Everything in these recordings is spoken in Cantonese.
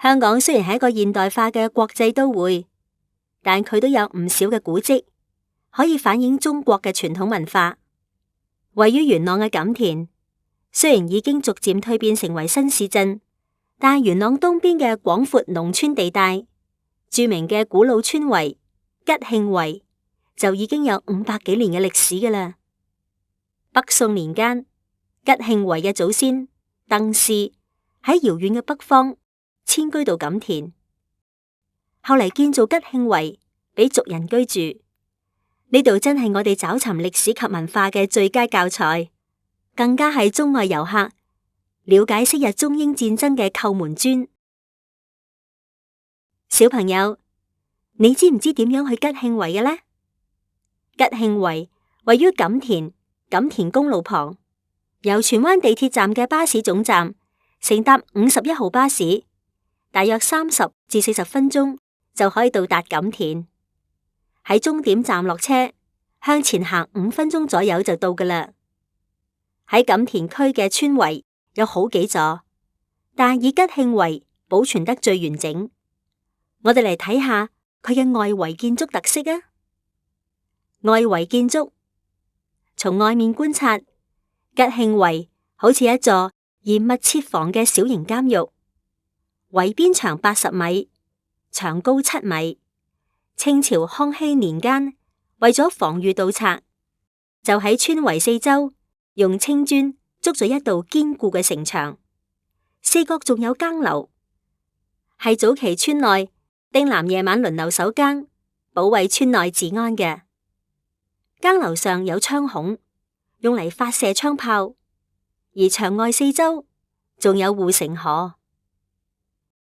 香港雖然係一個現代化嘅國際都會，但佢都有唔少嘅古蹟，可以反映中國嘅傳統文化。位於元朗嘅錦田，雖然已經逐漸蛻變成為新市鎮，但元朗東邊嘅廣闊農村地帶，著名嘅古老村圍吉慶圍就已經有500幾年嘅歷史㗎喇。北宋年間，吉慶圍嘅祖先鄧氏喺遙遠嘅北方遷居到錦田，後嚟建造吉慶圍俾族人居住。呢度真係我哋找尋歷史及文化嘅最佳教材，更加係中外遊客了解昔日中英戰爭嘅叩門磚。小朋友，你知唔知點樣去吉慶圍嘅呢？吉慶圍位於錦田公路旁，由荃灣地鐵站嘅巴士總站乘搭51號巴士，大約30至40分鐘就可以到達錦田。喺終點站落車，向前行5分鐘左右就到㗎喇。喺錦田區嘅村圍有好幾座，但以吉慶圍保存得最完整。我哋嚟睇下佢嘅外圍建築特色啊！外圍建築，從外面觀察，吉慶圍好似一座嚴密設防嘅小型監獄，圍邊長80米，長高7米。清朝康熙年間，為咗防禦盜賊，就喺村圍四周用青磚築咗一道堅固嘅城牆，四角仲有更樓，係早期村內丁男夜晚輪流守更，保衛村內治安嘅。更樓上有窗孔，用嚟發射槍炮，而牆外四周仲有護城河。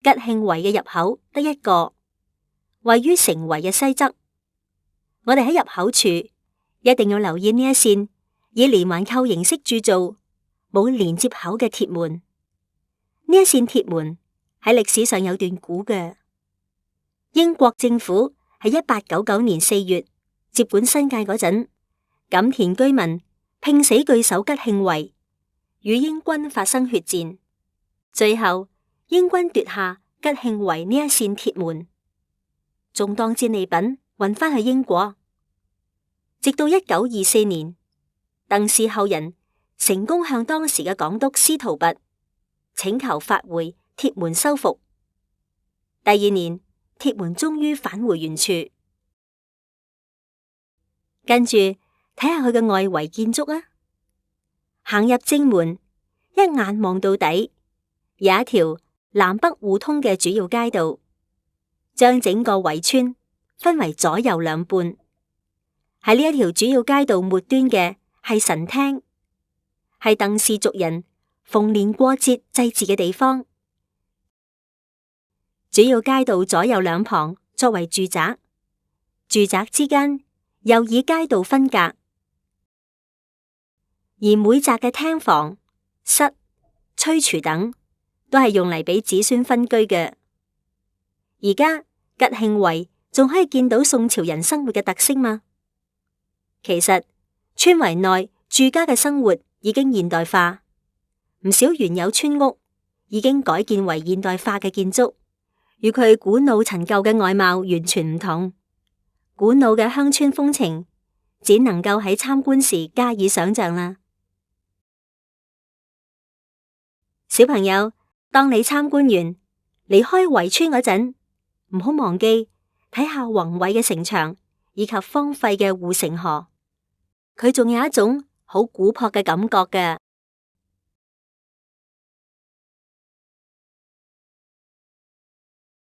吉慶圍嘅入口得一個，位於城圍嘅西側。我哋喺入口處一定要留意呢一扇以連環扣形式鑄造、冇連接口嘅鐵門。呢一扇鐵門喺歷史上有段古嘅。英國政府喺1899年4月接管新界嗰陣，錦田居民拼死據守吉慶圍，與英軍發生血戰，最後英軍奪下吉慶圍呢一扇鐵門，仲當戰利品運返去英國。直到1924年，鄧氏後人成功向當時嘅港督司徒拔請求發回鐵門修復。第2年，鐵門終於返回原處。跟住睇下佢嘅外圍建築啊！行入正門，一眼望到底，有一條南北互通嘅主要街道，將整個圍村分為左右兩半。喺呢一條主要街道末端嘅係神廳，係鄧氏族人逢年過節祭祀嘅地方。主要街道左右兩旁作為住宅，住宅之間又以街道分隔，而每宅嘅廳房、室、炊廚等都係用嚟俾子孫分居嘅。而家吉慶圍仲可以見到宋朝人生活嘅特色嗎？其實村圍內住家嘅生活已經現代化，唔少原有村屋已經改建為現代化嘅建築，與佢古老陳舊嘅外貌完全唔同。古老嘅鄉村風情只能夠喺參觀時加以想象啦。小朋友，當你參觀完離開圍村嗰陣，唔好忘記睇下宏偉嘅城牆以及荒廢嘅護城河，佢仲有一種好古樸嘅感覺嘅。